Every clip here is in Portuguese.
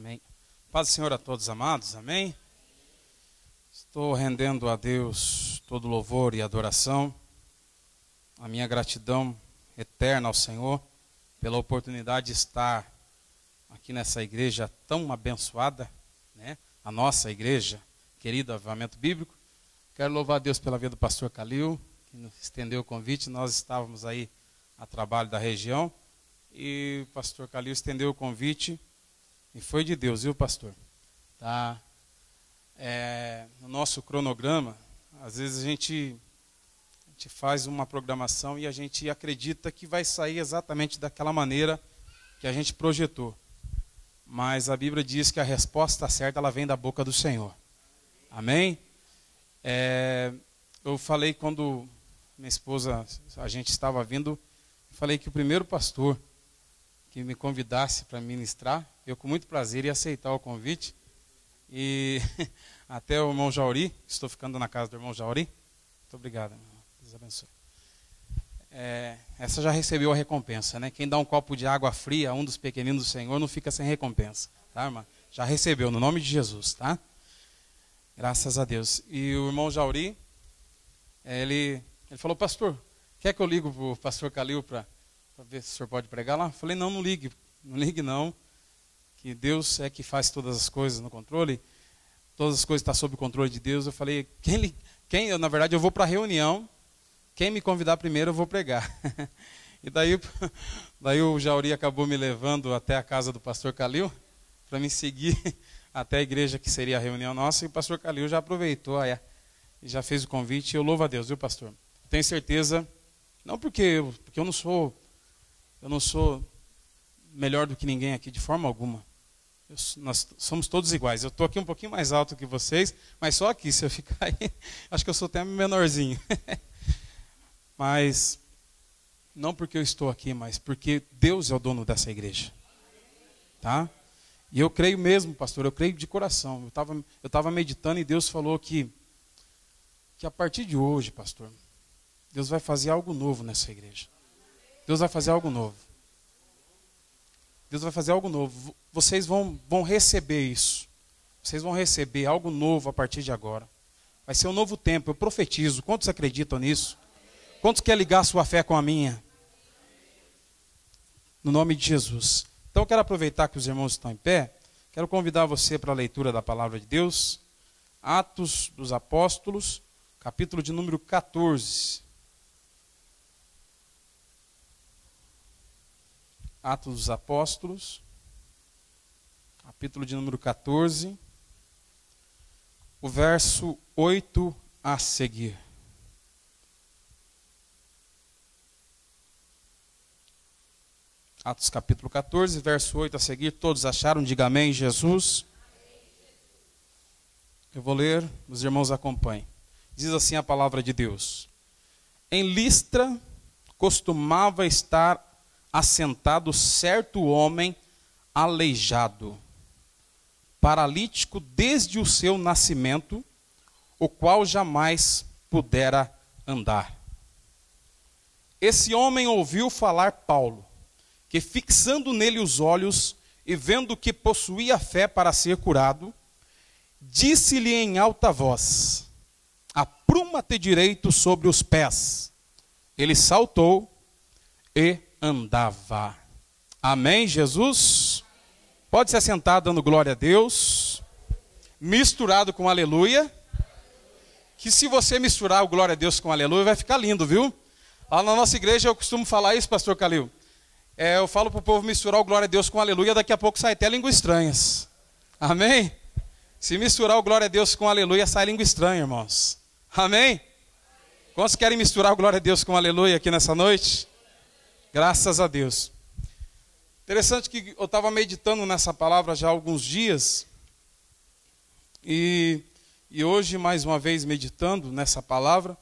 Amém. Paz do Senhor a todos, amados. Amém. Estou rendendo a Deus todo louvor e adoração. A minha gratidão eterna ao Senhor pela oportunidade de estar aqui nessa igreja tão abençoada, né? A nossa igreja, querido Avivamento Bíblico. Quero louvar a Deus pela vida do pastor Calil, que nos estendeu o convite. Nós estávamos aí a trabalho da região e o pastor Calil estendeu o convite e foi de Deus, viu, pastor? Tá? No nosso cronograma, às vezes a gente faz uma programação e a gente acredita que vai sair exatamente daquela maneira que a gente projetou. Mas a Bíblia diz que a resposta certa ela vem da boca do Senhor. Amém? Eu falei quando minha esposa, a gente estava vindo, falei que o primeiro pastor que me convidasse para ministrar, eu com muito prazer ia aceitar o convite. E até o irmão Jauri, estou ficando na casa do irmão Jauri. Muito obrigado, irmão. Deus abençoe. Essa já recebeu a recompensa, né? Quem dá um copo de água fria a um dos pequeninos do Senhor não fica sem recompensa, tá, irmã? Já recebeu, no nome de Jesus, tá? Graças a Deus. E o irmão Jauri, ele falou, pastor, quer que eu ligo para o pastor Calil para ver se o senhor pode pregar lá? Eu falei, não ligue não, que Deus é que faz todas as coisas no controle, todas as coisas estão sob o controle de Deus. Eu falei, na verdade eu vou para a reunião, quem me convidar primeiro eu vou pregar. E daí o Jauri acabou me levando até a casa do pastor Calil, para me seguir até a igreja que seria a reunião nossa, e o pastor Calil já aproveitou e já fez o convite, e eu louvo a Deus, viu, pastor? Eu tenho certeza, não porque eu não sou melhor do que ninguém aqui, de forma alguma. Nós somos todos iguais. Eu estou aqui um pouquinho mais alto que vocês, mas só aqui, se eu ficar aí, acho que eu sou até menorzinho. Mas, não porque eu estou aqui, mas porque Deus é o dono dessa igreja. Tá? E eu creio mesmo, pastor, eu creio de coração. Eu estava meditando e Deus falou que a partir de hoje, pastor, Deus vai fazer algo novo nessa igreja. Deus vai fazer algo novo. Deus vai fazer algo novo. Vocês vão receber isso. Vocês vão receber algo novo a partir de agora. Vai ser um novo tempo, eu profetizo. Quantos acreditam nisso? Quantos querem ligar a sua fé com a minha? No nome de Jesus. Então eu quero aproveitar que os irmãos estão em pé. Quero convidar você para a leitura da palavra de Deus. Atos dos Apóstolos, capítulo de número 14. Atos dos Apóstolos, capítulo de número 14, o verso 8 a seguir. Atos capítulo 14, verso 8 a seguir. Todos acharam? Diga amém, Jesus. Eu vou ler, os irmãos acompanhem. Diz assim a palavra de Deus. Em Listra costumava estar assentado certo homem aleijado, paralítico desde o seu nascimento, o qual jamais pudera andar. Esse homem ouviu falar Paulo, que fixando nele os olhos e vendo que possuía fé para ser curado, disse-lhe em alta voz, apruma-te direito sobre os pés. Ele saltou e andava. Amém, Jesus? Pode se assentar dando glória a Deus, misturado com aleluia, que se você misturar o glória a Deus com aleluia, vai ficar lindo, viu? Lá na nossa igreja eu costumo falar isso, pastor Calil. Eu falo para o povo misturar o glória a Deus com aleluia, daqui a pouco sai até língua estranhas. Amém? Se misturar o glória a Deus com aleluia, sai língua estranha, irmãos. Amém? Quantos querem misturar o glória a Deus com aleluia aqui nessa noite? Graças a Deus. Interessante que eu estava meditando nessa palavra já há alguns dias. E hoje, mais uma vez, meditando nessa palavra,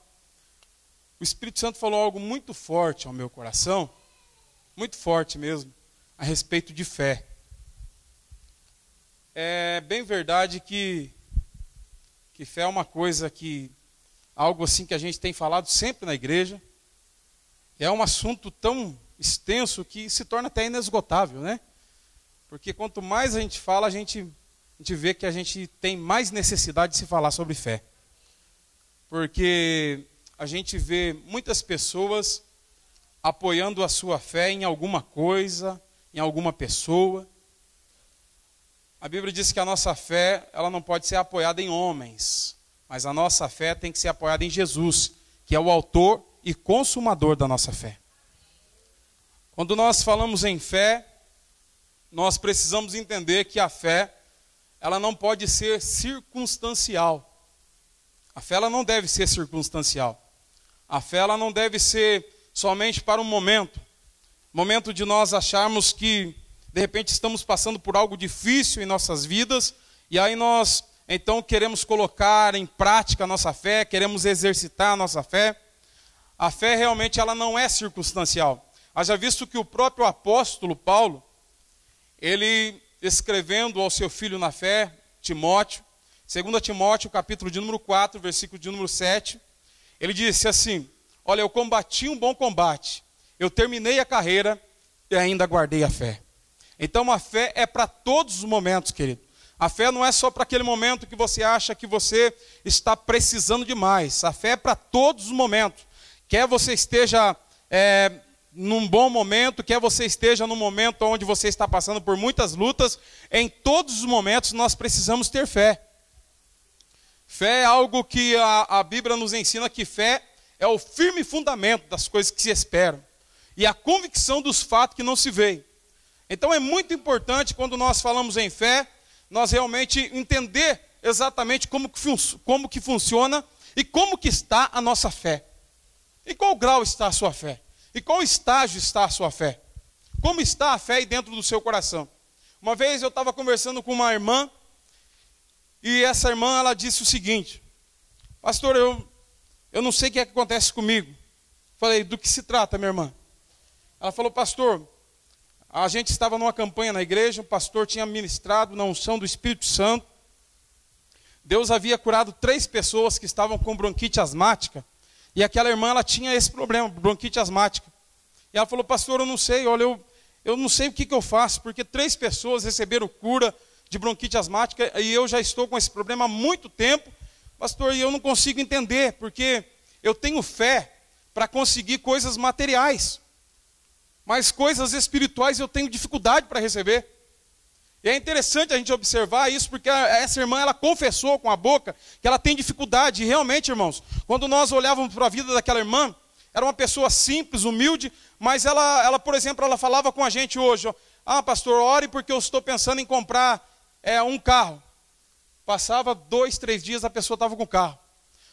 o Espírito Santo falou algo muito forte ao meu coração, muito forte mesmo, a respeito de fé. É bem verdade que fé é uma coisa algo assim que a gente tem falado sempre na igreja. É um assunto tão extenso que se torna até inesgotável, né? Porque quanto mais a gente fala, a gente vê que a gente tem mais necessidade de se falar sobre fé. Porque a gente vê muitas pessoas apoiando a sua fé em alguma coisa, em alguma pessoa. A Bíblia diz que a nossa fé, ela não pode ser apoiada em homens, mas a nossa fé tem que ser apoiada em Jesus, que é o autor e consumador da nossa fé. Quando nós falamos em fé, nós precisamos entender que a fé, ela não pode ser circunstancial. A fé, ela não deve ser circunstancial. A fé, ela não deve ser somente para um momento de nós acharmos que, de repente, estamos passando por algo difícil em nossas vidas, e aí nós, então, queremos colocar em prática a nossa fé, queremos exercitar a nossa fé. A fé, realmente, ela não é circunstancial. Haja visto que o próprio apóstolo Paulo, ele, escrevendo ao seu filho na fé, Timóteo, 2 Timóteo, capítulo de número 4, versículo de número 7, ele disse assim: olha, eu combati um bom combate, eu terminei a carreira e ainda guardei a fé. Então a fé é para todos os momentos, querido. A fé não é só para aquele momento que você acha que você está precisando demais. A fé é para todos os momentos. Quer você esteja num bom momento, quer você esteja num momento onde você está passando por muitas lutas, em todos os momentos nós precisamos ter fé. Fé é algo que a Bíblia nos ensina, que fé é o firme fundamento das coisas que se esperam e a convicção dos fatos que não se veem. Então é muito importante, quando nós falamos em fé, nós realmente entender exatamente como que funciona e como que está a nossa fé. Em qual grau está a sua fé? Em qual estágio está a sua fé? Como está a fé aí dentro do seu coração? Uma vez eu estava conversando com uma irmã, e essa irmã, ela disse o seguinte: pastor, eu não sei o que é que acontece comigo. Falei: do que se trata, minha irmã? Ela falou: pastor, a gente estava numa campanha na igreja, o pastor tinha ministrado na unção do Espírito Santo. Deus havia curado 3 pessoas que estavam com bronquite asmática, e aquela irmã, ela tinha esse problema, bronquite asmática. E ela falou: pastor, eu não sei, olha, eu não sei o que eu faço, porque 3 pessoas receberam cura de bronquite asmática, e eu já estou com esse problema há muito tempo, pastor, e eu não consigo entender, porque eu tenho fé para conseguir coisas materiais, mas coisas espirituais eu tenho dificuldade para receber. E é interessante a gente observar isso, porque essa irmã, ela confessou com a boca que ela tem dificuldade, e realmente, irmãos, quando nós olhávamos para a vida daquela irmã, era uma pessoa simples, humilde, mas ela, por exemplo, ela falava com a gente hoje: ah, pastor, ore porque eu estou pensando em comprar um carro. Passava 2, 3 dias, a pessoa estava com o carro.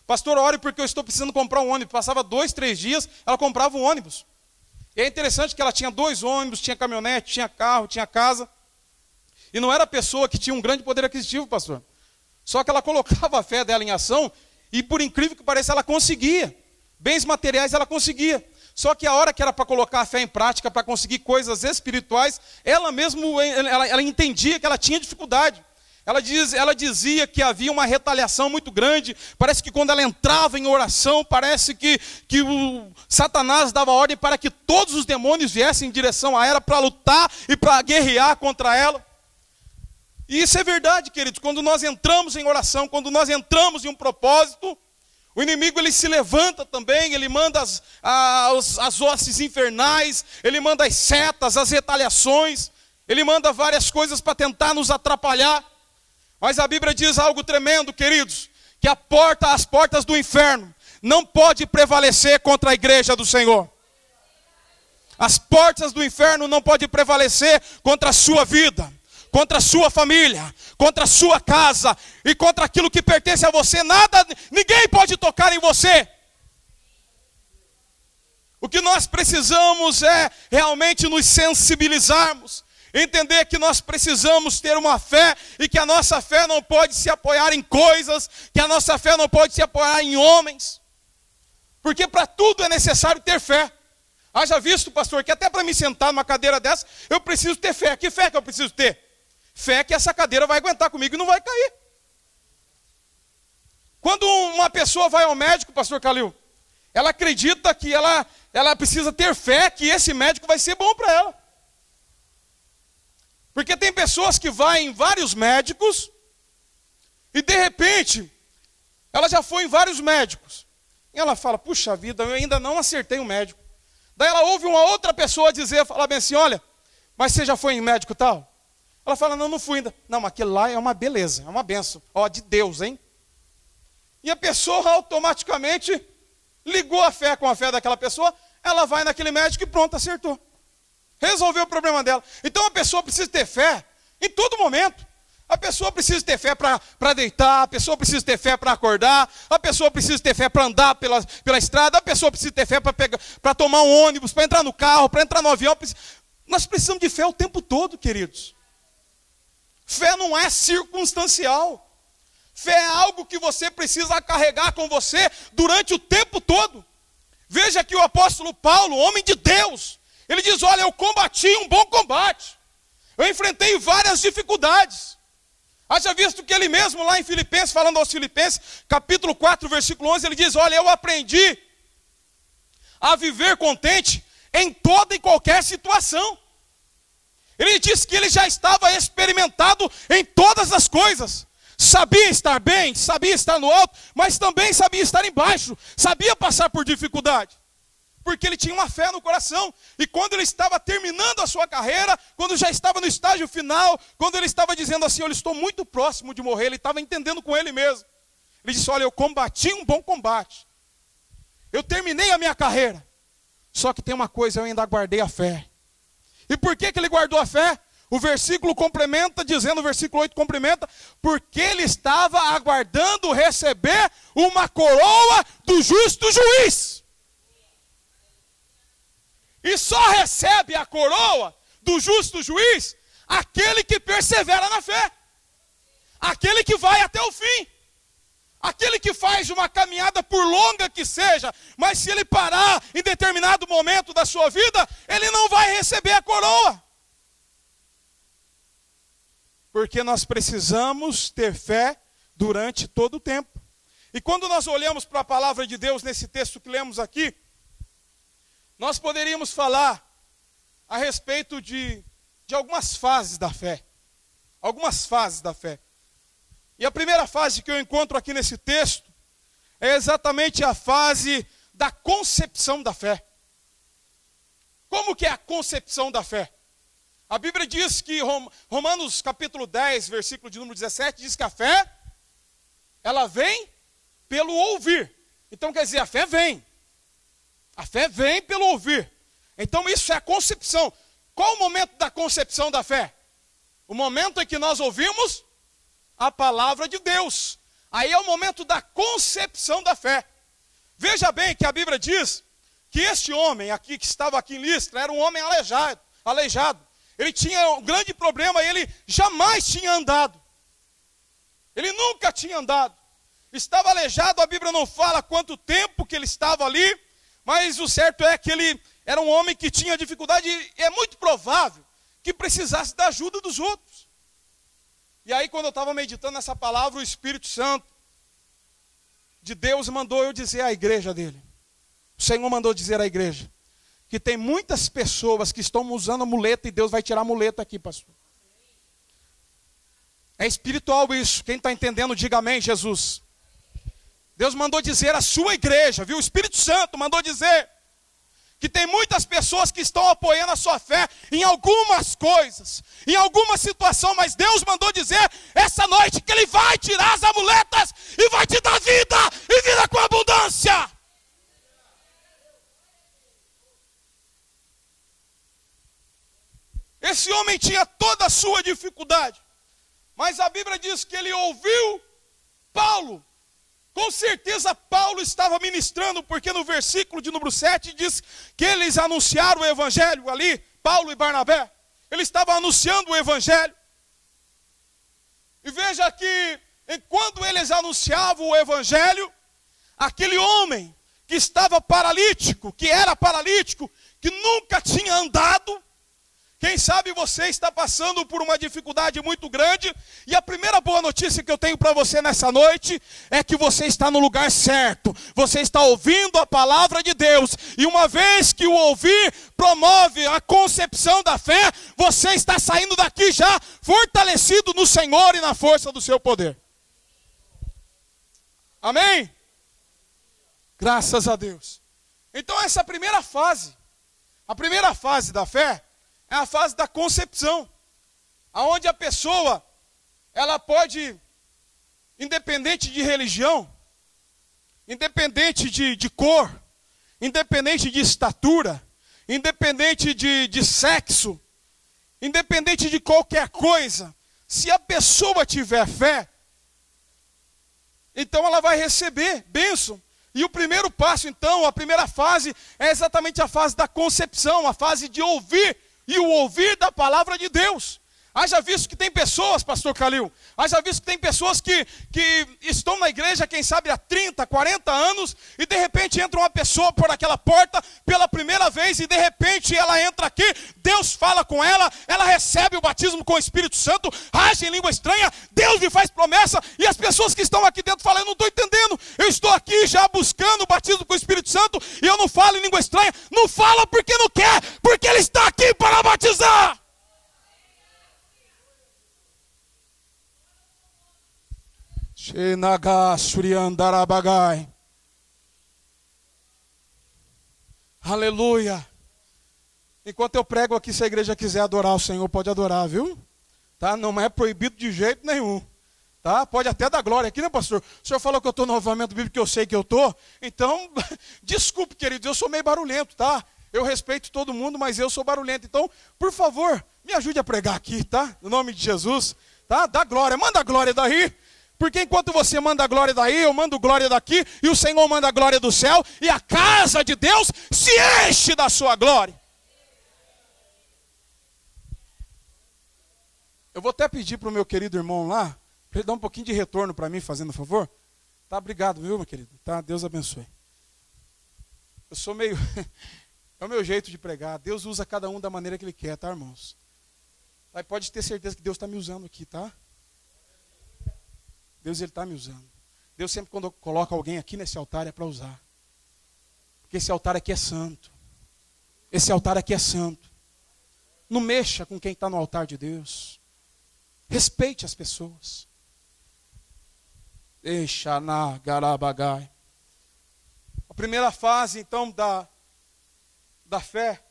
Pastor, ore porque eu estou precisando comprar um ônibus. Passava 2, 3 dias, ela comprava um ônibus. E é interessante que ela tinha 2 ônibus, tinha caminhonete, tinha carro, tinha casa. E não era pessoa que tinha um grande poder aquisitivo, pastor. Só que ela colocava a fé dela em ação, e por incrível que pareça, ela conseguia. Bens materiais ela conseguia. Só que a hora que era para colocar a fé em prática, para conseguir coisas espirituais, ela entendia que ela tinha dificuldade. Ela dizia que havia uma retaliação muito grande. Parece que quando ela entrava em oração, parece que o Satanás dava ordem para que todos os demônios viessem em direção a ela para lutar e para guerrear contra ela. E isso é verdade, queridos. Quando nós entramos em oração, quando nós entramos em um propósito, o inimigo, ele se levanta também, ele manda as hostes infernais, ele manda as setas, as retaliações, ele manda várias coisas para tentar nos atrapalhar. Mas a Bíblia diz algo tremendo, queridos, que as portas do inferno não pode prevalecer contra a igreja do Senhor. As portas do inferno não podem prevalecer contra a sua vida, contra a sua família, contra a sua casa e contra aquilo que pertence a você. Ninguém pode tocar em você. O que nós precisamos é realmente nos sensibilizarmos, entender que nós precisamos ter uma fé e que a nossa fé não pode se apoiar em coisas, que a nossa fé não pode se apoiar em homens, porque para tudo é necessário ter fé. Haja visto, pastor, que até para me sentar numa cadeira dessa, eu preciso ter fé. Que fé que eu preciso ter? Fé que essa cadeira vai aguentar comigo e não vai cair. Quando uma pessoa vai ao médico, pastor Calil, ela acredita que ela precisa ter fé que esse médico vai ser bom para ela. Porque tem pessoas que vão em vários médicos e de repente ela já foi em vários médicos. E ela fala, puxa vida, eu ainda não acertei um médico. Daí ela ouve uma outra pessoa dizer, falar bem assim, olha, mas você já foi em médico tal? Ela fala, não, não fui ainda. Não, mas aquele lá é uma beleza, é uma benção. Ó, de Deus, hein? E a pessoa automaticamente ligou a fé com a fé daquela pessoa, ela vai naquele médico e pronto, acertou. Resolveu o problema dela. Então a pessoa precisa ter fé em todo momento. A pessoa precisa ter fé para deitar, a pessoa precisa ter fé para acordar, a pessoa precisa ter fé para andar pela estrada, a pessoa precisa ter fé para tomar um ônibus, para entrar no carro, para entrar no avião. Nós precisamos de fé o tempo todo, queridos. Fé não é circunstancial. Fé é algo que você precisa carregar com você durante o tempo todo. Veja que o apóstolo Paulo, homem de Deus, ele diz, olha, eu combati um bom combate. Eu enfrentei várias dificuldades. Haja visto que ele mesmo lá em Filipenses, falando aos Filipenses, capítulo 4, versículo 11, ele diz, olha, eu aprendi a viver contente em toda e qualquer situação. Ele diz que ele já estava experimentado em todas as coisas. Sabia estar bem, sabia estar no alto, mas também sabia estar embaixo, sabia passar por dificuldade. Porque ele tinha uma fé no coração. E quando ele estava terminando a sua carreira, quando já estava no estágio final, quando ele estava dizendo assim, eu estou muito próximo de morrer, ele estava entendendo com ele mesmo. Ele disse, olha, eu combati um bom combate. Eu terminei a minha carreira. Só que tem uma coisa, eu ainda guardei a fé. E por que ele guardou a fé? O versículo complementa, dizendo, o versículo 8 complementa, porque ele estava aguardando receber uma coroa do justo juiz. E só recebe a coroa do justo juiz aquele que persevera na fé. Aquele que vai até o fim. Aquele que faz uma caminhada por longa que seja, mas se ele parar em determinado momento da sua vida, ele não vai receber a coroa. Porque nós precisamos ter fé durante todo o tempo. E quando nós olhamos para a palavra de Deus nesse texto que lemos aqui, nós poderíamos falar a respeito de algumas fases da fé. Algumas fases da fé. E a primeira fase que eu encontro aqui nesse texto é exatamente a fase da concepção da fé. Como que é a concepção da fé? A Bíblia diz que, Romanos capítulo 10, versículo de número 17, diz que a fé, ela vem pelo ouvir. Então quer dizer, a fé vem. A fé vem pelo ouvir. Então isso é a concepção. Qual o momento da concepção da fé? O momento em que nós ouvimos a palavra de Deus. Aí é o momento da concepção da fé. Veja bem que a Bíblia diz que este homem aqui, que estava aqui em Listra, era um homem aleijado. Ele tinha um grande problema, ele jamais tinha andado. Ele nunca tinha andado. Estava aleijado, a Bíblia não fala quanto tempo que ele estava ali, mas o certo é que ele era um homem que tinha dificuldade, e é muito provável que precisasse da ajuda dos outros. E aí, quando eu estava meditando nessa palavra, o Espírito Santo de Deus mandou eu dizer à igreja dele. O Senhor mandou dizer à igreja que tem muitas pessoas que estão usando a muleta e Deus vai tirar a muleta aqui, pastor. É espiritual isso. Quem está entendendo, diga amém, Jesus. Deus mandou dizer à sua igreja, viu? O Espírito Santo mandou dizer que tem muitas pessoas que estão apoiando a sua fé em algumas coisas, em alguma situação, mas Deus mandou dizer essa noite que Ele vai tirar as amuletas e vai te dar vida, e vida com abundância. Esse homem tinha toda a sua dificuldade, mas a Bíblia diz que ele ouviu Paulo. Com certeza Paulo estava ministrando, porque no versículo de número 7 diz que eles anunciaram o evangelho ali, Paulo e Barnabé. Ele estava anunciando o evangelho. E veja que, enquanto eles anunciavam o evangelho, aquele homem que estava paralítico, que era paralítico, que nunca tinha andado, Quem sabe você está passando por uma dificuldade muito grande, e a primeira boa notícia que eu tenho para você nessa noite é que você está no lugar certo. Você está ouvindo a palavra de Deus, e uma vez que o ouvir promove a concepção da fé, você está saindo daqui já fortalecido no Senhor e na força do seu poder. Amém? Graças a Deus. Então essa primeira fase, a primeira fase da fé, é a fase da concepção, aonde a pessoa, ela pode, independente de religião, independente de cor, independente de estatura, independente de sexo, independente de qualquer coisa, se a pessoa tiver fé, então ela vai receber bênção. E o primeiro passo, então, a primeira fase, é exatamente a fase da concepção, a fase de ouvir, e o ouvir da palavra de Deus. Haja visto que tem pessoas, pastor Calil, haja visto que tem pessoas que estão na igreja, quem sabe há 30, 40 anos, e de repente entra uma pessoa por aquela porta pela primeira vez, e de repente ela entra aqui, Deus fala com ela, ela recebe o batismo com o Espírito Santo, age em língua estranha, Deus lhe faz promessa, e as pessoas que estão aqui dentro falam, eu não estou entendendo, eu estou aqui já buscando o batismo com o Espírito Santo, e eu não falo em língua estranha. Não fala porque não quer, porque Ele está aqui para batizar. Aleluia. Enquanto eu prego aqui, se a igreja quiser adorar o Senhor, pode adorar, viu? Tá? Não é proibido de jeito nenhum. Tá? Pode até dar glória aqui, né, pastor? O senhor falou que eu estou no avivamento bíblico, que eu sei que eu estou. Então, desculpe, queridos, eu sou meio barulhento, tá? Eu respeito todo mundo, mas eu sou barulhento. Então, por favor, me ajude a pregar aqui, tá? No nome de Jesus, tá? Dá glória, manda a glória daí. Porque enquanto você manda a glória daí, eu mando glória daqui, e o Senhor manda a glória do céu, e a casa de Deus se enche da sua glória. Eu vou até pedir para o meu querido irmão lá, para ele dar um pouquinho de retorno para mim, fazendo favor. Tá, obrigado, viu, meu querido? Tá, Deus abençoe. Eu sou meio... é o meu jeito de pregar. Deus usa cada um da maneira que Ele quer, tá, irmãos? Aí pode ter certeza que Deus está me usando aqui, tá? Deus, Ele está me usando. Deus sempre, quando coloca alguém aqui nesse altar, é para usar. Porque esse altar aqui é santo. Esse altar aqui é santo. Não mexa com quem está no altar de Deus. Respeite as pessoas. Deixa na garabagai. A primeira fase, então, da fé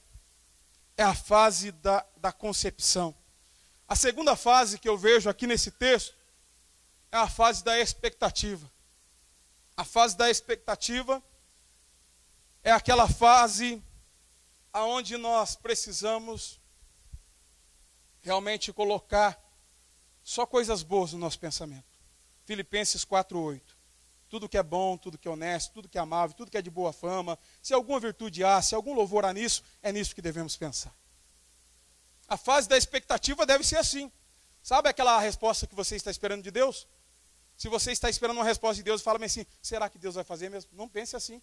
é a fase da concepção. A segunda fase que eu vejo aqui nesse texto é a fase da expectativa. A fase da expectativa é aquela fase aonde nós precisamos realmente colocar só coisas boas no nosso pensamento. Filipenses 4:8. Tudo que é bom, tudo que é honesto, tudo que é amável, tudo que é de boa fama, se alguma virtude há, se algum louvor há nisso, é nisso que devemos pensar. A fase da expectativa deve ser assim. Sabe aquela resposta que você está esperando de Deus? Se você está esperando uma resposta de Deus, fala assim, será que Deus vai fazer mesmo? Não pense assim.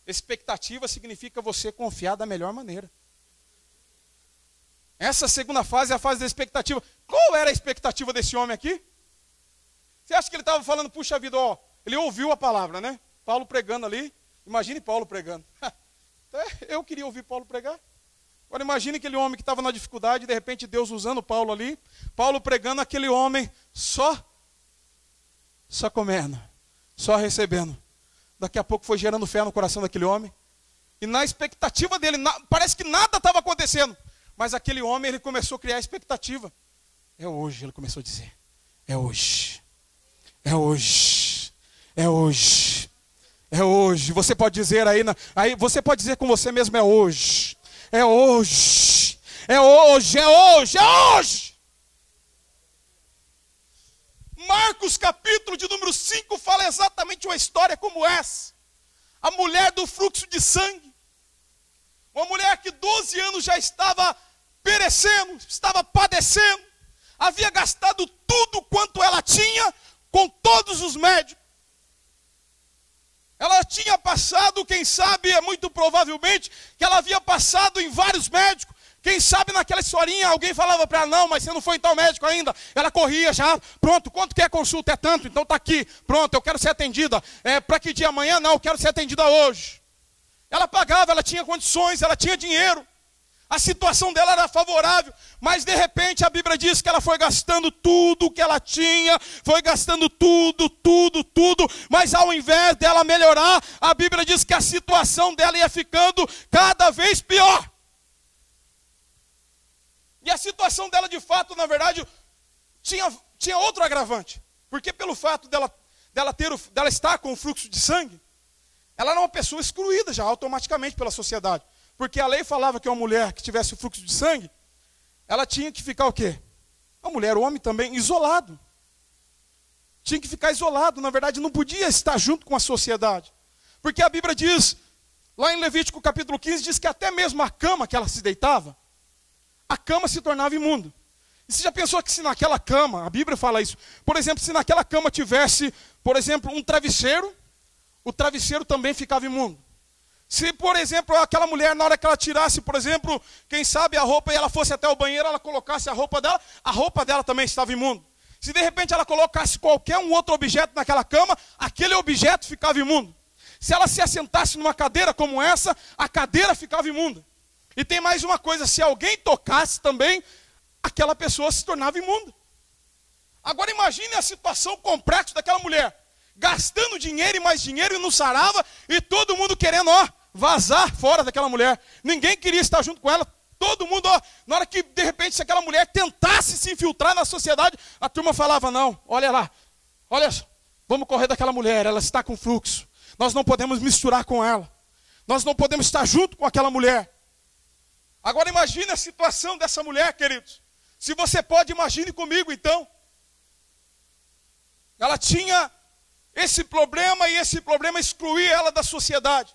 Expectativa significa você confiar da melhor maneira. Essa segunda fase é a fase da expectativa. Qual era a expectativa desse homem aqui? Você acha que ele estava falando, puxa vida, ó, ele ouviu a palavra, né? Paulo pregando ali. Imagine Paulo pregando. Eu queria ouvir Paulo pregar. Agora imagine aquele homem que estava na dificuldade, de repente Deus usando Paulo ali. Paulo pregando, aquele homem só comendo, só recebendo. Daqui a pouco foi gerando fé no coração daquele homem. E na expectativa dele, parece que nada estava acontecendo. Mas aquele homem, ele começou a criar expectativa. É hoje, ele começou a dizer. É hoje. É hoje. É hoje. É hoje. Você pode dizer aí você pode dizer com você mesmo, é hoje. É hoje. É hoje. É hoje. É hoje. Marcos capítulo de número 5 fala exatamente uma história como essa. A mulher do fluxo de sangue. Uma mulher que 12 anos já estava perecendo, estava padecendo. Havia gastado tudo quanto ela tinha com todos os médicos. Ela tinha passado, quem sabe, muito provavelmente, que ela havia passado em vários médicos, Quem sabe naquela historinha alguém falava para ela, não, mas você não foi em tal médico ainda. Ela corria já, pronto, quanto que é a consulta? É tanto, então está aqui, pronto, eu quero ser atendida. Para que dia? Amanhã? Não, eu quero ser atendida hoje. Ela pagava, ela tinha condições, ela tinha dinheiro. A situação dela era favorável, mas de repente a Bíblia diz que ela foi gastando tudo que ela tinha, foi gastando tudo, mas ao invés dela melhorar, a Bíblia diz que a situação dela ia ficando cada vez pior. E a situação dela de fato, na verdade, tinha outro agravante, porque pelo fato dela estar com o fluxo de sangue, ela era uma pessoa excluída já automaticamente pela sociedade. Porque a lei falava que uma mulher que tivesse o fluxo de sangue, ela tinha que ficar o quê? A mulher, o homem também, isolado. Tinha que ficar isolado, na verdade não podia estar junto com a sociedade. Porque a Bíblia diz, lá em Levítico capítulo 15, diz que até mesmo a cama que ela se deitava, a cama se tornava imunda. E você já pensou que se naquela cama, a Bíblia fala isso, por exemplo, se naquela cama tivesse, por exemplo, um travesseiro, o travesseiro também ficava imundo. Se, por exemplo, aquela mulher, na hora que ela tirasse, por exemplo, quem sabe a roupa e ela fosse até o banheiro, ela colocasse a roupa dela também estava imunda. Se de repente ela colocasse qualquer um outro objeto naquela cama, aquele objeto ficava imundo. Se ela se assentasse numa cadeira como essa, a cadeira ficava imunda. E tem mais uma coisa, se alguém tocasse também, aquela pessoa se tornava imunda. Agora imagine a situação complexa daquela mulher, gastando dinheiro e mais dinheiro e não sarava, e todo mundo querendo, vazar fora daquela mulher. Ninguém queria estar junto com ela. Todo mundo, na hora que de repente se aquela mulher tentasse se infiltrar na sociedade, a turma falava, não, olha lá, olha, vamos correr daquela mulher, ela está com fluxo. Nós não podemos misturar com ela. Nós não podemos estar junto com aquela mulher. Agora imagine a situação dessa mulher, queridos. Se você pode, imagine comigo então. Ela tinha esse problema e esse problema excluía ela da sociedade.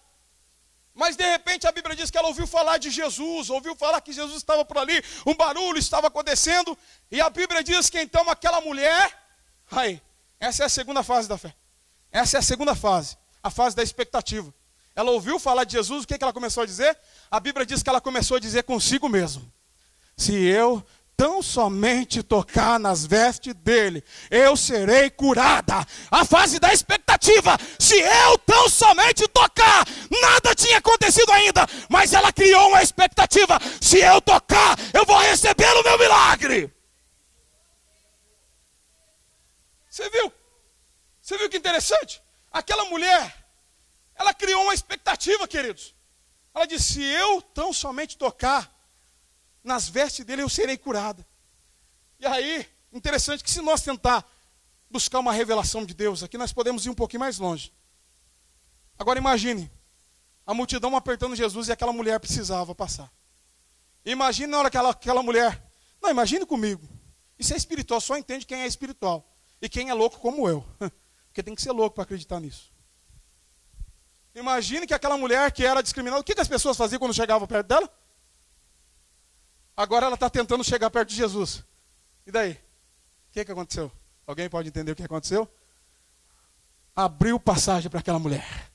Mas de repente a Bíblia diz que ela ouviu falar de Jesus, ouviu falar que Jesus estava por ali, um barulho estava acontecendo, e a Bíblia diz que então aquela mulher, essa é a segunda fase da fé. Essa é a segunda fase, a fase da expectativa. Ela ouviu falar de Jesus, o que ela começou a dizer? A Bíblia diz que ela começou a dizer consigo mesmo, se eu tão somente tocar nas vestes dele, eu serei curada. A fase da expectativa, se eu tão somente tocar, nada tinha acontecido ainda, mas ela criou uma expectativa, se eu tocar, eu vou receber o meu milagre. Você viu que interessante? Aquela mulher, ela criou uma expectativa, queridos. Ela disse, se eu tão somente tocar nas vestes dele, eu serei curada. E aí, interessante que se nós tentar buscar uma revelação de Deus aqui, nós podemos ir um pouquinho mais longe. Agora imagine, a multidão apertando Jesus e aquela mulher precisava passar. Imagine na hora que aquela mulher, não, imagine comigo, isso é espiritual, só entende quem é espiritual. E quem é louco como eu, porque tem que ser louco para acreditar nisso. Imagine que aquela mulher que era discriminada, o que as pessoas faziam quando chegavam perto dela? Agora ela está tentando chegar perto de Jesus. E daí? O que aconteceu? Alguém pode entender o que aconteceu? Abriu passagem para aquela mulher.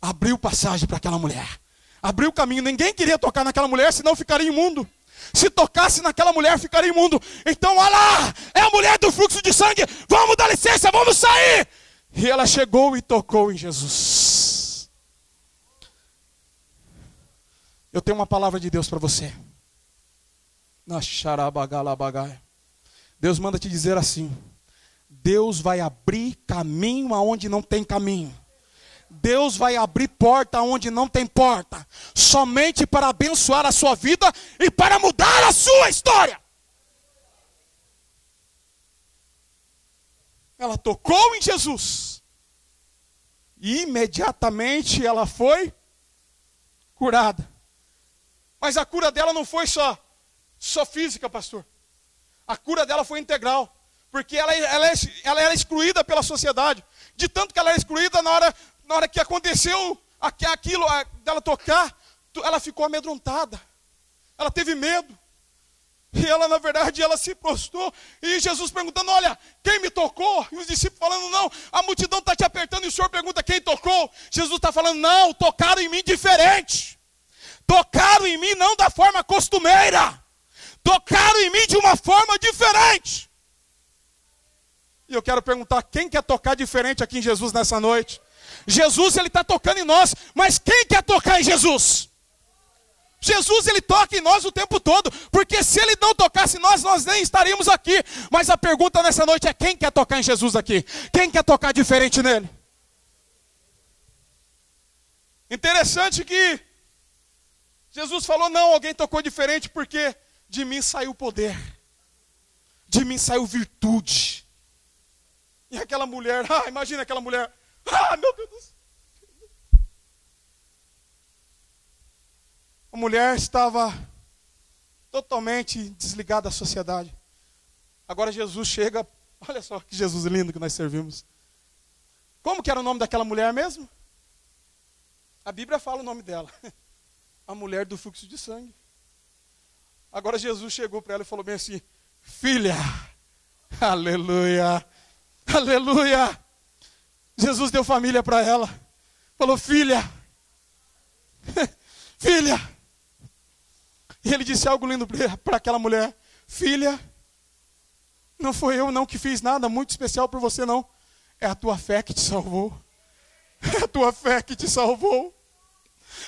Abriu passagem para aquela mulher. Abriu caminho. Ninguém queria tocar naquela mulher, senão ficaria imundo. Se tocasse naquela mulher, ficaria imundo. Então, olha lá, é a mulher do fluxo de sangue. Vamos dar licença, vamos sair. E ela chegou e tocou em Jesus. Eu tenho uma palavra de Deus para você. Deus manda te dizer assim: Deus vai abrir caminho aonde não tem caminho. Deus vai abrir porta onde não tem porta, somente para abençoar a sua vida e para mudar a sua história. Ela tocou em Jesus e imediatamente ela foi curada. Mas a cura dela não foi só física, pastor. A cura dela foi integral, porque ela era excluída pela sociedade. De tanto que ela era excluída, na hora que aconteceu aquilo dela tocar, ela ficou amedrontada. Ela teve medo. E ela, na verdade, ela se prostrou. E Jesus perguntando, olha, quem me tocou? E os discípulos falando, não, a multidão está te apertando. E o Senhor pergunta, quem tocou? Jesus está falando, não, tocaram em mim diferente. Tocaram em mim não da forma costumeira. Tocaram em mim de uma forma diferente. E eu quero perguntar, quem quer tocar diferente aqui em Jesus nessa noite? Jesus, ele está tocando em nós, mas quem quer tocar em Jesus? Jesus, ele toca em nós o tempo todo, porque se ele não tocasse em nós, nós nem estaríamos aqui. Mas a pergunta nessa noite é, quem quer tocar em Jesus aqui? Quem quer tocar diferente nele? Interessante que Jesus falou, não, alguém tocou diferente porque de mim saiu poder, de mim saiu virtude. E aquela mulher, imagina aquela mulher, meu Deus do céu. A mulher estava totalmente desligada da sociedade. Agora Jesus chega, olha só que Jesus lindo que nós servimos. Como que era o nome daquela mulher mesmo? A Bíblia fala o nome dela. A mulher do fluxo de sangue. Agora Jesus chegou para ela e falou bem assim, filha, aleluia, aleluia. Jesus deu família para ela. Falou, filha, filha. E ele disse algo lindo para aquela mulher. Filha, não foi eu não que fiz nada muito especial por você não. É a tua fé que te salvou. É a tua fé que te salvou.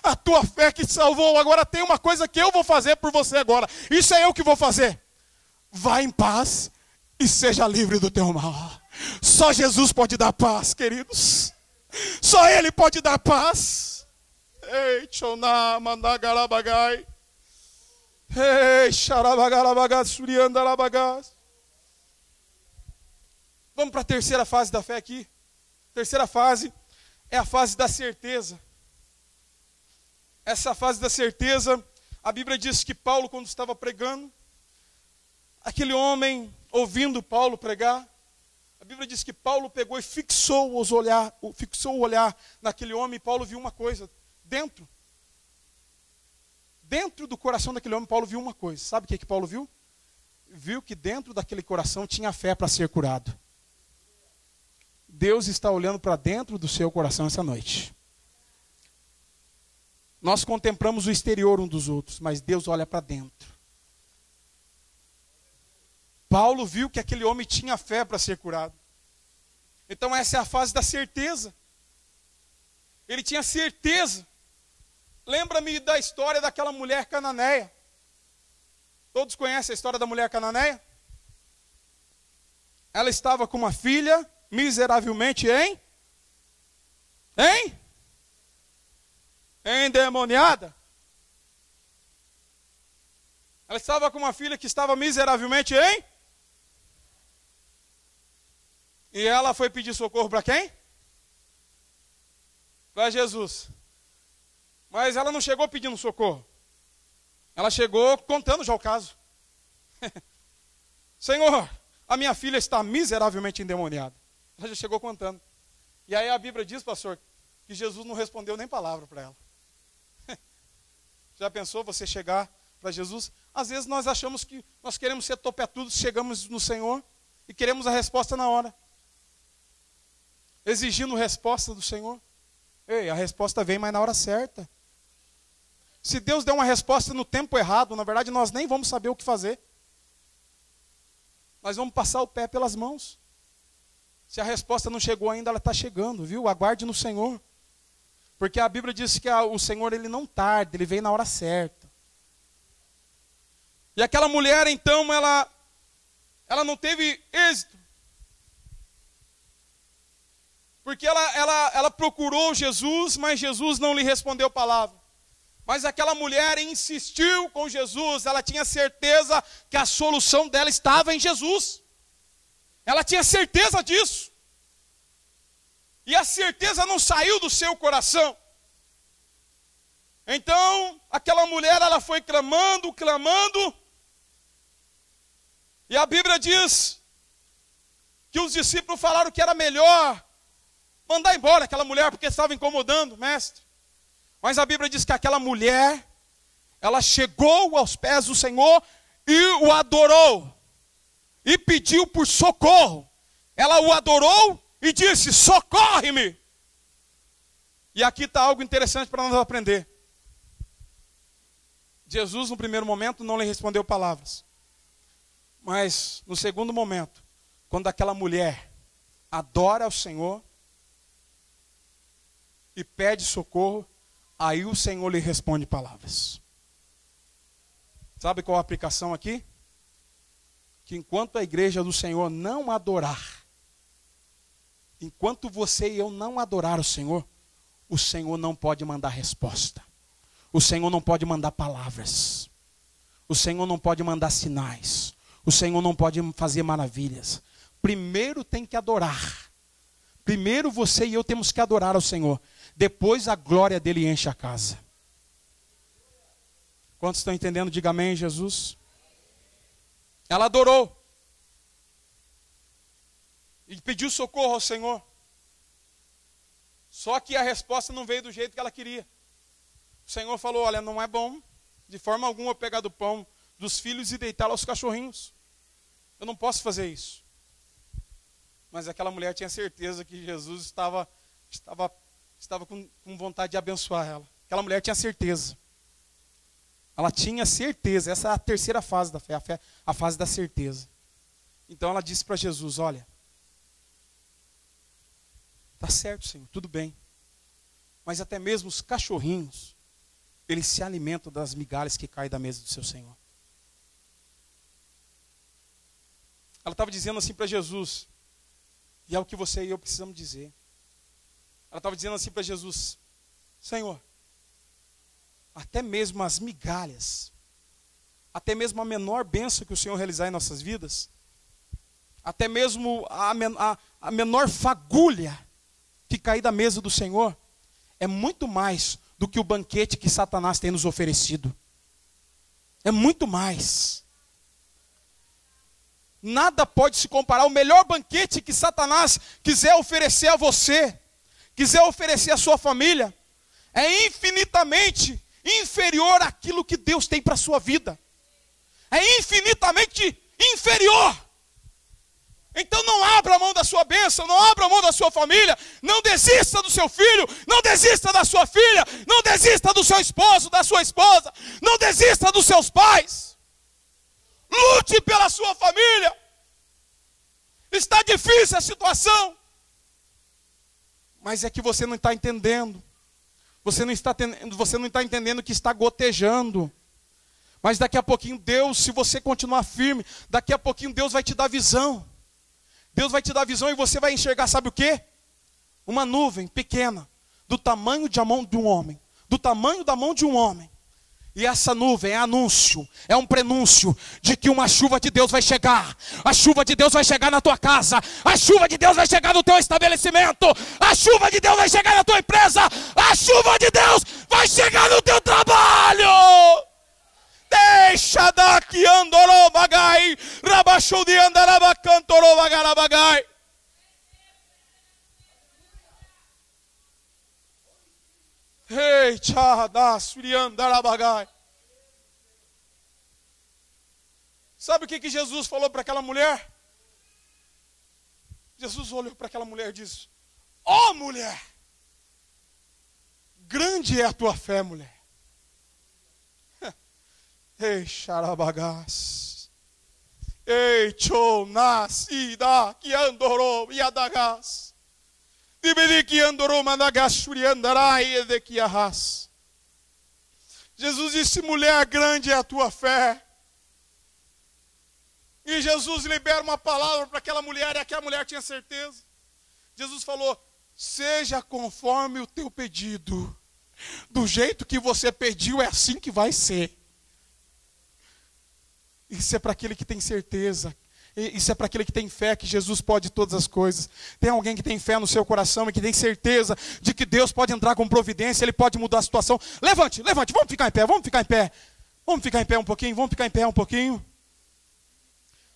A tua fé que te salvou. Agora tem uma coisa que eu vou fazer por você agora. Isso é eu que vou fazer. Vá em paz e seja livre do teu mal. Só Jesus pode dar paz, queridos. Só Ele pode dar paz. Ei, tchoná, mandagarabagai. Ei, xarabagarabagas, suriandarabagas. Vamos para a terceira fase da fé aqui. Terceira fase é a fase da certeza. Essa fase da certeza, a Bíblia diz que Paulo, quando estava pregando, aquele homem, ouvindo Paulo pregar, a Bíblia diz que Paulo pegou e fixou o olhar naquele homem, e Paulo viu uma coisa, dentro do coração daquele homem, Paulo viu uma coisa. Sabe o que Paulo viu? Viu que dentro daquele coração tinha fé para ser curado. Deus está olhando para dentro do seu coração essa noite. Nós contemplamos o exterior um dos outros, mas Deus olha para dentro. Paulo viu que aquele homem tinha fé para ser curado. Então essa é a fase da certeza. Ele tinha certeza. Lembra-me da história daquela mulher cananeia. Todos conhecem a história da mulher cananeia? Ela estava com uma filha miseravelmente endemoniada. Ela estava com uma filha que estava miseravelmente E ela foi pedir socorro para quem? Para Jesus. Mas ela não chegou pedindo socorro. Ela chegou contando já o caso. Senhor, a minha filha está miseravelmente endemoniada. Ela já chegou contando. E aí a Bíblia diz, pastor, que Jesus não respondeu nem palavra para ela. Já pensou você chegar para Jesus? Às vezes nós achamos que nós queremos ser topetudos, chegamos no Senhor e queremos a resposta na hora. Exigindo resposta do Senhor. Ei, a resposta vem, mas na hora certa. Se Deus der uma resposta no tempo errado, na verdade nós nem vamos saber o que fazer. Nós vamos passar o pé pelas mãos. Se a resposta não chegou ainda, ela está chegando, viu? Aguarde no Senhor. Porque a Bíblia diz que o Senhor, ele não tarda, ele vem na hora certa. E aquela mulher, então, ela não teve êxito. Porque ela procurou Jesus, mas Jesus não lhe respondeu palavra. Mas aquela mulher insistiu com Jesus, ela tinha certeza que a solução dela estava em Jesus. Ela tinha certeza disso. E a certeza não saiu do seu coração. Então, aquela mulher, ela foi clamando. E a Bíblia diz que os discípulos falaram que era melhor mandar embora aquela mulher, porque estava incomodando, mestre. Mas a Bíblia diz que aquela mulher, ela chegou aos pés do Senhor e o adorou. E pediu por socorro. Ela o adorou e disse, socorre-me. E aqui está algo interessante para nós aprender. Jesus, no primeiro momento, não lhe respondeu palavras. Mas, no segundo momento, quando aquela mulher adora ao Senhor e pede socorro, aí o Senhor lhe responde palavras. Sabe qual a aplicação aqui? Que enquanto a igreja do Senhor não adorar, enquanto você e eu não adorar o Senhor não pode mandar resposta. O Senhor não pode mandar palavras. O Senhor não pode mandar sinais. O Senhor não pode fazer maravilhas. Primeiro tem que adorar. Primeiro você e eu temos que adorar ao Senhor. Depois a glória dele enche a casa. Quantos estão entendendo? Diga amém, Jesus. Ela adorou. E pediu socorro ao Senhor. Só que a resposta não veio do jeito que ela queria. O Senhor falou, olha, não é bom de forma alguma pegar do pão dos filhos e deitá-lo aos cachorrinhos. Eu não posso fazer isso. Mas aquela mulher tinha certeza que Jesus estava com vontade de abençoar ela. Aquela mulher tinha certeza. Ela tinha certeza. Essa é a terceira fase da fé, a fase da certeza. Então ela disse para Jesus, olha, tá certo, Senhor, tudo bem. Mas até mesmo os cachorrinhos, eles se alimentam das migalhas que caem da mesa do seu Senhor. Ela estava dizendo assim para Jesus, e é o que você e eu precisamos dizer. Ela estava dizendo assim para Jesus, Senhor, até mesmo as migalhas, até mesmo a menor bênção que o Senhor realizar em nossas vidas, até mesmo a menor fagulha que cair da mesa do Senhor, é muito mais do que o banquete que Satanás tem nos oferecido. É muito mais. Nada pode se comparar ao melhor banquete que Satanás quiser oferecer a você, quiser oferecer à sua família, é infinitamente inferior àquilo que Deus tem para a sua vida. É infinitamente inferior. Então não abra mão da sua bênção, não abra mão da sua família, não desista do seu filho, não desista da sua filha, não desista do seu esposo, da sua esposa, não desista dos seus pais. Lute pela sua família. Está difícil a situação, mas é que você não está entendendo. Você não está entendendo que está gotejando. Mas daqui a pouquinho Deus, se você continuar firme, daqui a pouquinho Deus vai te dar visão. Deus vai te dar visão e você vai enxergar, sabe o quê? Uma nuvem pequena, do tamanho da mão de um homem. Do tamanho da mão de um homem. E essa nuvem é anúncio, é um prenúncio de que uma chuva de Deus vai chegar. A chuva de Deus vai chegar na tua casa. A chuva de Deus vai chegar no teu estabelecimento. A chuva de Deus vai chegar na tua empresa. A chuva de Deus vai chegar no teu trabalho. Deixa daqui andorô bagai, rabachou de andaraba cantorô bagarabagai. Ei, tchada, suriandarabagai. Sabe o que Jesus falou para aquela mulher? Jesus olhou para aquela mulher e disse: ó mulher, grande é a tua fé, mulher. Ei, xarabagás. Ei, tchou, nascida, que andorou, iadagás. Dibiri que andorou, mandagás, xuriandarai, edequiahás. Jesus disse: mulher, grande é a tua fé. E Jesus libera uma palavra para aquela mulher, e aquela mulher tinha certeza. Jesus falou: seja conforme o teu pedido. Do jeito que você pediu, é assim que vai ser. Isso é para aquele que tem certeza. Isso é para aquele que tem fé que Jesus pode todas as coisas. Tem alguém que tem fé no seu coração e que tem certeza de que Deus pode entrar com providência, Ele pode mudar a situação. Levante, levante, vamos ficar em pé, vamos ficar em pé. Vamos ficar em pé um pouquinho, vamos ficar em pé um pouquinho.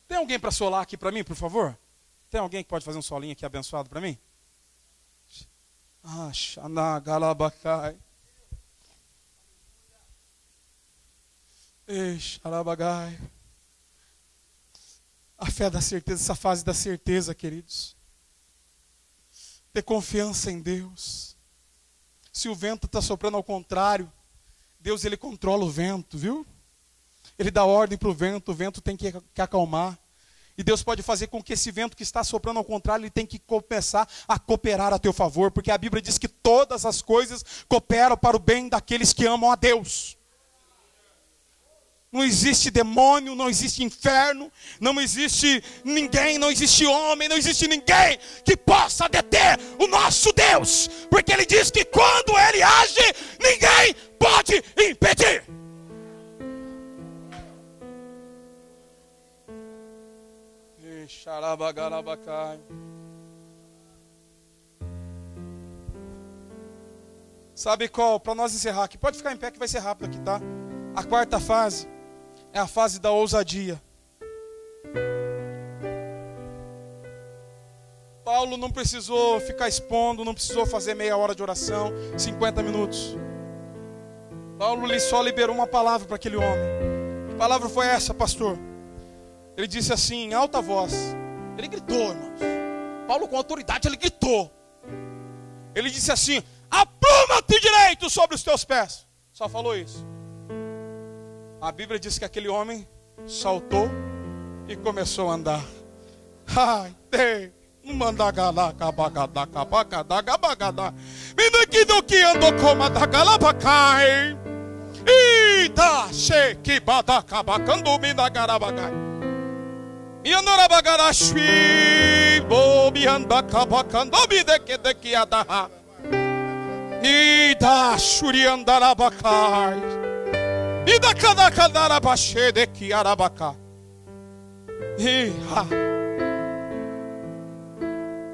Tem alguém para solar aqui para mim, por favor? Tem alguém que pode fazer um solinho aqui abençoado para mim? Ah, xanagalabacai. Ei, xarabagai. A fé da certeza, essa fase da certeza, queridos. Ter confiança em Deus. Se o vento está soprando ao contrário, Deus, ele controla o vento, viu? Ele dá ordem para o vento tem que acalmar. E Deus pode fazer com que esse vento que está soprando ao contrário, ele tem que começar a cooperar a teu favor. Porque a Bíblia diz que todas as coisas cooperam para o bem daqueles que amam a Deus. Não existe demônio, não existe inferno, não existe ninguém, não existe homem, não existe ninguém que possa deter o nosso Deus. Porque Ele diz que quando Ele age, ninguém pode impedir. Sabe qual? Para nós encerrar aqui, pode ficar em pé que vai ser rápido aqui, tá? A quarta fase é a fase da ousadia. Paulo não precisou ficar expondo, não precisou fazer meia hora de oração, 50 minutos. Paulo só liberou uma palavra para aquele homem. Que palavra foi essa, pastor? Ele disse assim, em alta voz. Ele gritou, irmãos. Paulo, com autoridade, ele gritou. Ele disse assim: apruma-te direito sobre os teus pés. Só falou isso. A Bíblia diz que aquele homem saltou e começou a andar. Ai, Deus.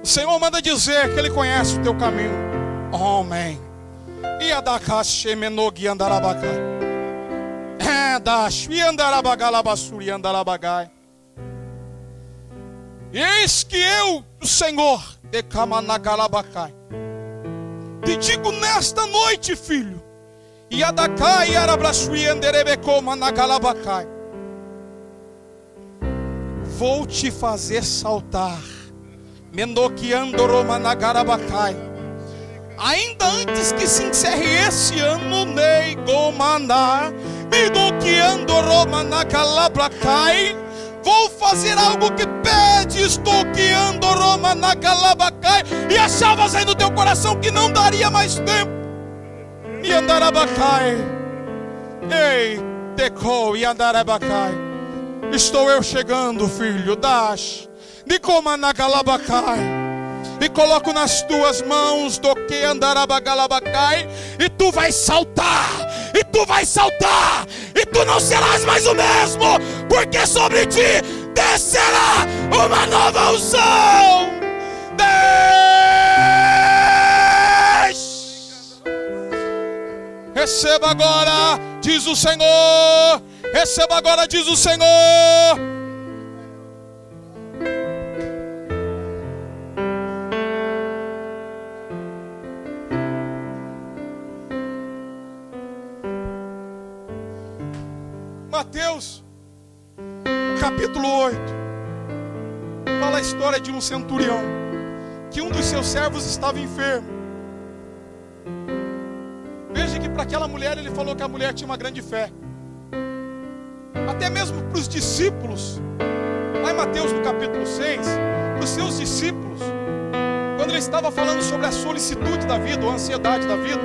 O Senhor manda dizer que Ele conhece o teu caminho. Amém. Eis que eu, o Senhor, te digo nesta noite, filho, vou te fazer saltar. Ainda antes que se encerre esse ano, vou fazer algo que pedes, e achavas aí no teu coração que não daria mais tempo. Ei, Teco e Andarabacai, estou eu chegando, filho, e coloco nas tuas mãos do que Andarabagalabacai, e tu vais saltar, e tu vais saltar, e tu não serás mais o mesmo, porque sobre ti descerá uma nova unção. Receba agora, diz o Senhor. Receba agora, diz o Senhor. Mateus, capítulo 8, fala a história de um centurião, que um dos seus servos estava enfermo. Veja que para aquela mulher ele falou que a mulher tinha uma grande fé. Até mesmo para os discípulos, lá em Mateus no capítulo 6, para os seus discípulos, quando ele estava falando sobre a solicitude da vida, ou a ansiedade da vida,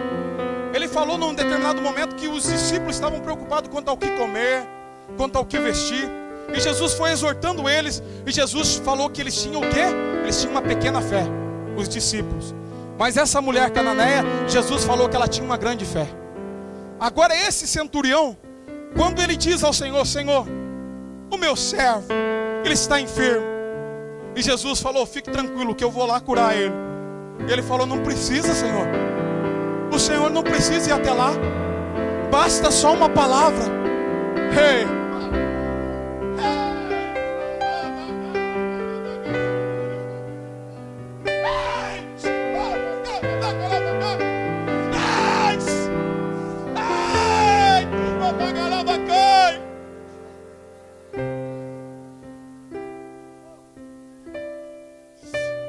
ele falou num determinado momento que os discípulos estavam preocupados quanto ao que comer, quanto ao que vestir. E Jesus foi exortando eles. E Jesus falou que eles tinham o quê? Eles tinham uma pequena fé, os discípulos. Mas essa mulher cananeia, Jesus falou que ela tinha uma grande fé. Agora esse centurião, quando ele diz ao Senhor: Senhor, o meu servo, ele está enfermo. E Jesus falou: fique tranquilo que eu vou lá curar ele. E ele falou: não precisa, Senhor. O Senhor não precisa ir até lá. Basta só uma palavra. Hey.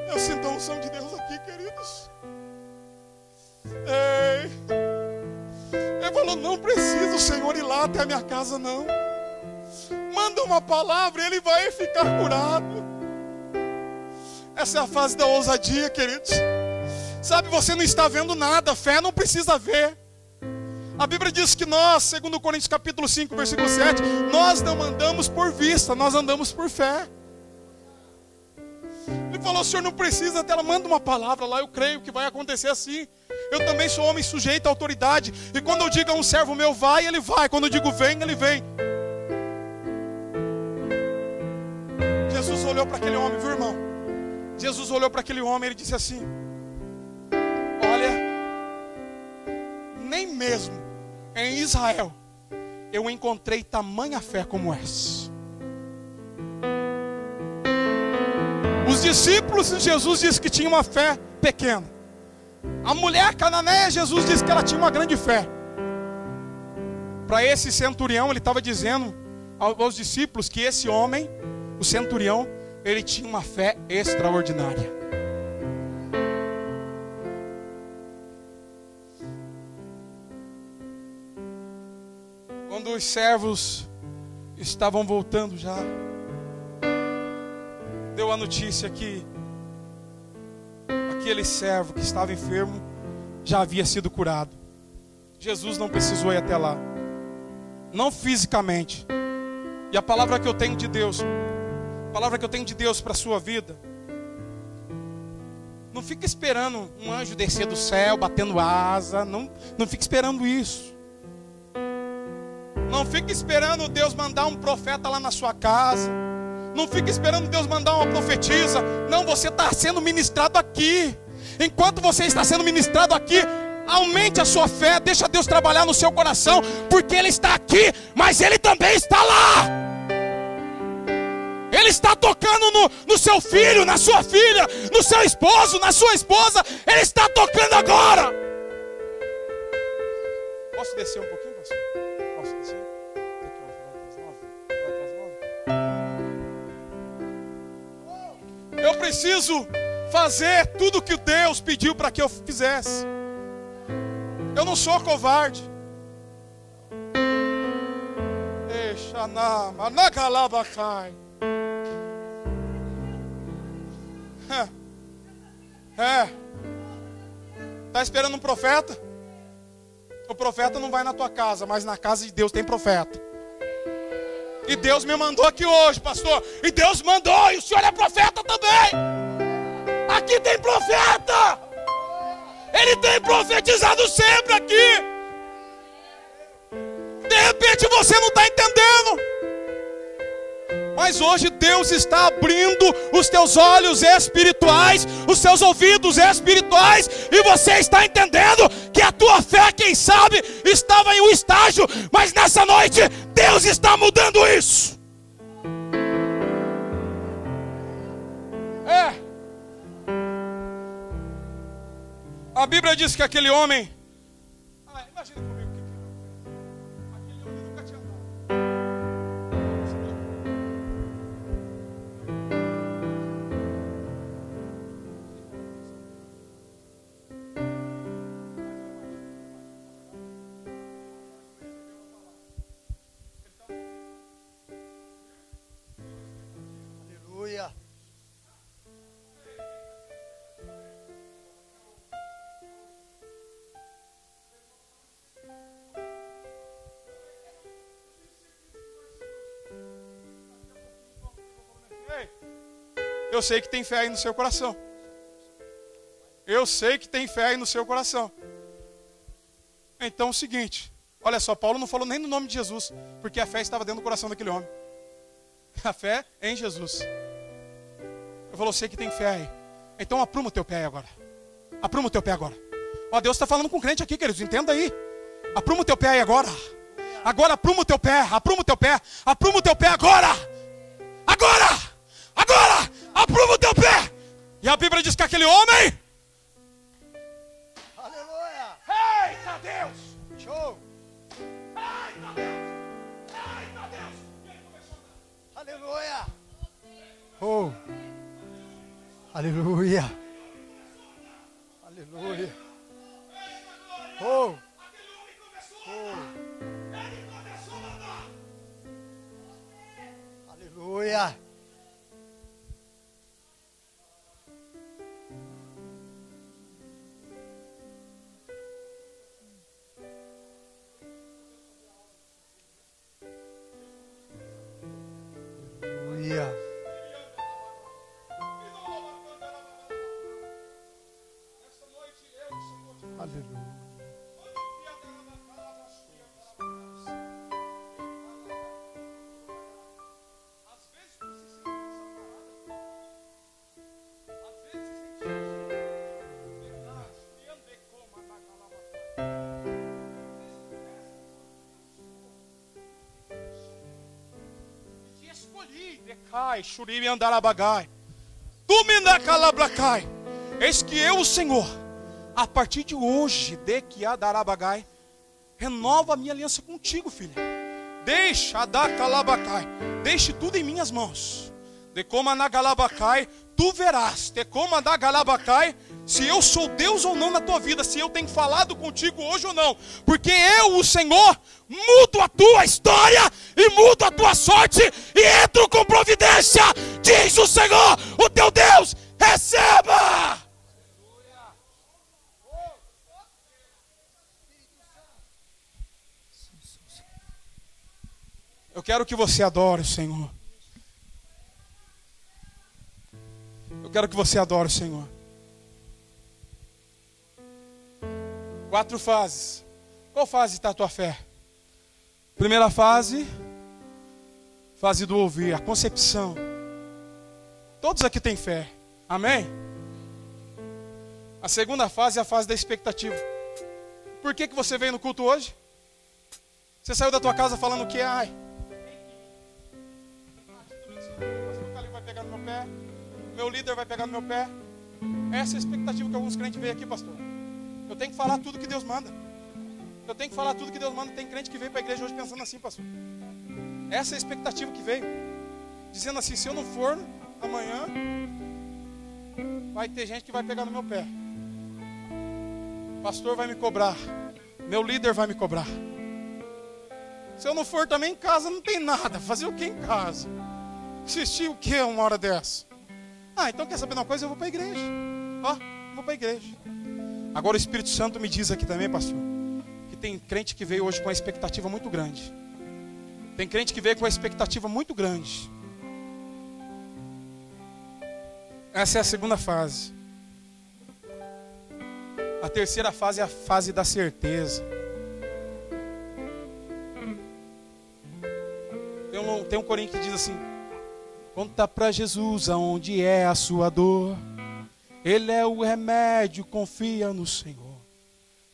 Eu sinto a unção de Deus aqui, queridos. Ei. falou: não precisa o Senhor ir lá até a minha casa, não. Manda uma palavra e ele vai ficar curado. Essa é a fase da ousadia, queridos. Sabe, você não está vendo nada, fé não precisa ver. A Bíblia diz que nós, segundo Coríntios capítulo 5, versículo 7, nós não andamos por vista, nós andamos por fé. Ele falou: o Senhor não precisa até ela, manda uma palavra lá, eu creio que vai acontecer assim. Eu também sou homem sujeito à autoridade. E quando eu digo a um servo meu, vai, ele vai. Quando eu digo vem, ele vem. Jesus olhou para aquele homem, viu, irmão? Jesus olhou para aquele homem e ele disse assim: olha, nem mesmo em Israel eu encontrei tamanha fé como essa. Os discípulos de Jesus disse que tinha uma fé pequena. A mulher cananeia, Jesus disse que ela tinha uma grande fé. Para esse centurião, ele estava dizendo aos discípulos que esse homem, o centurião, ele tinha uma fé extraordinária. Quando os servos estavam voltando já, deu a notícia que aquele servo que estava enfermo já havia sido curado. Jesus não precisou ir até lá, não fisicamente. E a palavra que eu tenho de Deus, a palavra que eu tenho de Deus para a sua vida, não fica esperando um anjo descer do céu, batendo asa, não fica esperando isso. Não fica esperando Deus mandar um profeta lá na sua casa. Não fica esperando Deus mandar uma profetisa. Não, você está sendo ministrado aqui. Enquanto você está sendo ministrado aqui, aumente a sua fé, deixa Deus trabalhar no seu coração, porque Ele está aqui, mas Ele também está lá. Ele está tocando no seu filho, na sua filha, no seu esposo, na sua esposa. Ele está tocando agora. Posso descer um pouquinho, pastor? Posso descer? Eu preciso fazer tudo o que Deus pediu para que eu fizesse. Eu não sou covarde. Está esperando um profeta? O profeta não vai na tua casa, mas na casa de Deus tem profeta. E Deus me mandou aqui hoje, pastor. E Deus mandou, e o senhor é profeta também. Aqui tem profeta. Ele tem profetizado sempre aqui. De repente você não está entendendo. Mas hoje Deus está abrindo os teus olhos espirituais, os seus ouvidos espirituais, e você está entendendo que a tua fé, quem sabe, estava em um estágio, mas nessa noite Deus está mudando isso. A Bíblia diz que aquele homem, imagina comigo o que aquele homem nunca tinha andado. Aleluia. Eu sei que tem fé aí no seu coração. Eu sei que tem fé aí no seu coração. Então é o seguinte, olha só, Paulo não falou nem no nome de Jesus, porque a fé estava dentro do coração daquele homem. A fé é em Jesus. Eu falo, eu sei que tem fé aí. Então apruma o teu pé aí agora. Apruma o teu pé agora. Ó, Deus está falando com o crente aqui, queridos, entenda aí. Apruma o teu pé aí agora. Agora apruma o teu pé, apruma o teu pé. Apruma o teu pé agora. Agora! Agora! Apruma o teu pé! E a Bíblia diz que aquele homem... Aleluia! Eita Deus! Show! Eita Deus! Eita Deus! Aleluia! Oh! Aleluia! Aleluia! Oh! Oh! Aleluia. Aleluia. Aleluia. Decai, Shurimi Andarabagai. Tu me Nakalabracai. Eis que eu, o Senhor, a partir de hoje, Dekiadarabagai, renova a minha aliança contigo, filha. Deixa Adakalabacai. Deixe tudo em minhas mãos. Decoma Nagalabacai, tu verás. Decoma Nagalabacai, se eu sou Deus ou não na tua vida, se eu tenho falado contigo hoje ou não. Porque eu, o Senhor, mudo a tua história e mudo a tua sorte e entro com providência, diz o Senhor, o teu Deus. Receba! Eu quero que você adore o Senhor. Eu quero que você adore o Senhor. 4 fases. Qual fase está a tua fé? Primeira fase, fase do ouvir, a concepção. Todos aqui têm fé. Amém? A segunda fase é a fase da expectativa. Por que você veio no culto hoje? Você saiu da tua casa falando que ai, o Calil vai pegar no meu pé, meu líder vai pegar no meu pé. Essa é a expectativa que alguns crentes veem aqui, pastor. Eu tenho que falar tudo que Deus manda. Eu tenho que falar tudo que Deus manda. Tem crente que veio para a igreja hoje pensando assim, pastor. Essa é a expectativa que veio. Dizendo assim, se eu não for amanhã, vai ter gente que vai pegar no meu pé. O pastor vai me cobrar. Meu líder vai me cobrar. Se eu não for também em casa, não tem nada. Fazer o que em casa? Assistir o que uma hora dessa? Ah, então quer saber de uma coisa? Eu vou para a igreja. Ó, vou para a igreja. Agora o Espírito Santo me diz aqui também, pastor, que tem crente que veio hoje com uma expectativa muito grande. Tem crente que veio com uma expectativa muito grande. Essa é a segunda fase. A terceira fase é a fase da certeza. Tem um corinho que diz assim: conta para Jesus aonde é a sua dor. Ele é o remédio, confia no Senhor.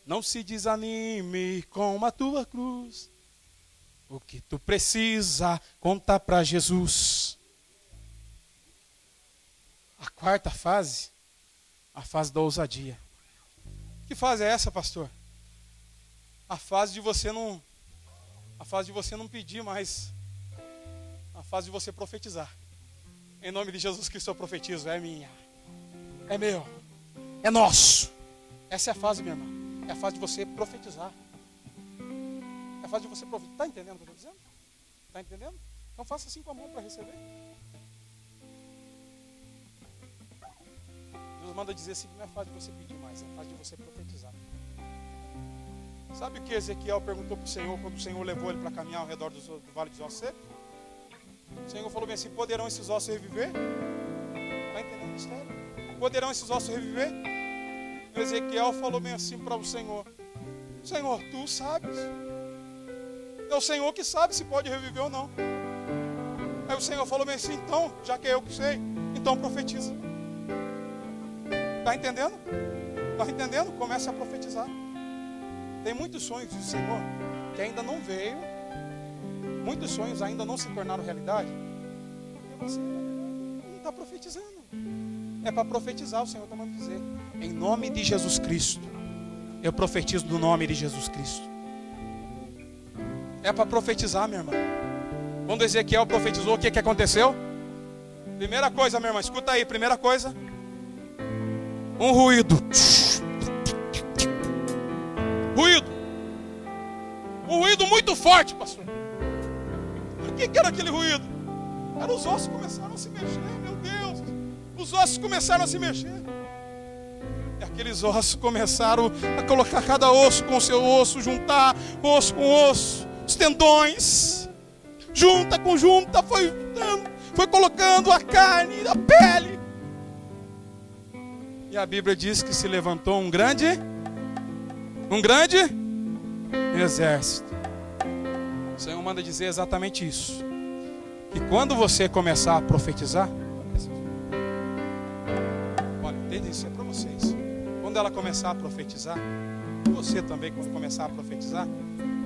Não se desanime com a tua cruz. O que tu precisa, conta para Jesus. A quarta fase, a fase da ousadia. Que fase é essa, pastor? A fase de você não pedir mais. A fase de você profetizar. Em nome de Jesus Cristo eu profetizo, é minha. É meu, é nosso. Essa é a fase, minha irmã. É a fase de você profetizar. É a fase de você profetizar. Está entendendo o que eu estou dizendo? Está entendendo? Então faça assim com a mão para receber. Deus manda dizer assim, não é a fase de você pedir mais, é a fase de você profetizar. Sabe o que Ezequiel perguntou para o Senhor quando o Senhor levou ele para caminhar ao redor do vale dos ossos secos? O Senhor falou bem assim, poderão esses ossos reviver? Está entendendo o mistério? Poderão esses ossos reviver? E Ezequiel falou bem assim para o Senhor: Senhor, tu sabes. É o Senhor que sabe se pode reviver ou não. Aí o Senhor falou bem assim, então, já que é eu que sei, então profetiza. Está entendendo? Está entendendo? Comece a profetizar. Tem muitos sonhos do Senhor que ainda não veio. Muitos sonhos ainda não se tornaram realidade. Porque você não está profetizando. É para profetizar, o Senhor está mandando dizer. Em nome de Jesus Cristo. Eu profetizo no nome de Jesus Cristo. É para profetizar, minha irmã. Quando Ezequiel profetizou, o que aconteceu? Primeira coisa, minha irmã, escuta aí. Primeira coisa. Um ruído. Ruído. Um ruído muito forte, pastor. O que era aquele ruído? Era Cara, os ossos começaram a se mexer, meu Deus. Os ossos começaram a se mexer. E aqueles ossos começaram a colocar cada osso com o seu osso, juntar osso com osso, os tendões, junta com junta, foi colocando a carne, a pele. E a Bíblia diz que se levantou um grande exército. O Senhor manda dizer exatamente isso. Que quando você começar a profetizar, olha, entende isso? É para vocês. Quando ela começar a profetizar, você também, quando começar a profetizar,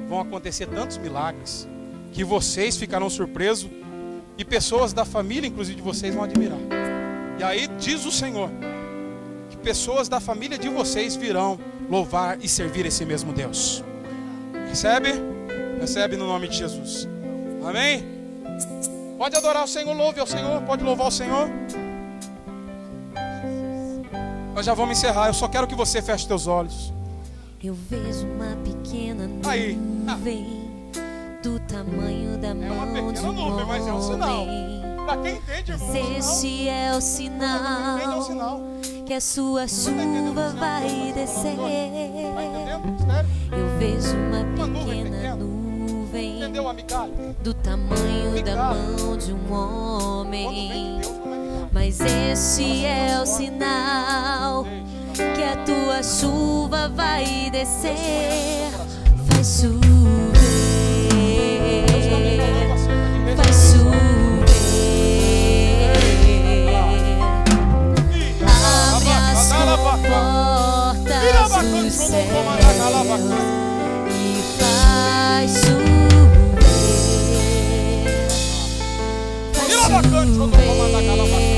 vão acontecer tantos milagres que vocês ficarão surpresos e pessoas da família, inclusive de vocês, vão admirar. E aí diz o Senhor que pessoas da família de vocês virão louvar e servir esse mesmo Deus. Recebe? Recebe no nome de Jesus. Amém? Pode adorar o Senhor, louve ao Senhor, pode louvar o Senhor. Nós já vamos encerrar, eu só quero que você feche teus olhos. Eu vejo uma pequena nuvem do tamanho da mão de um nuvem, mas é um sinal. homem. Para quem entende, irmão, Este é o sinal que a sua chuva vai descer. Eu vejo uma pequena nuvem do tamanho da mão de um homem. Mas este é o sinal que a tua chuva vai descer. Faz chover, faz chover. Abre as portas do céu e faz chover. Faz chover.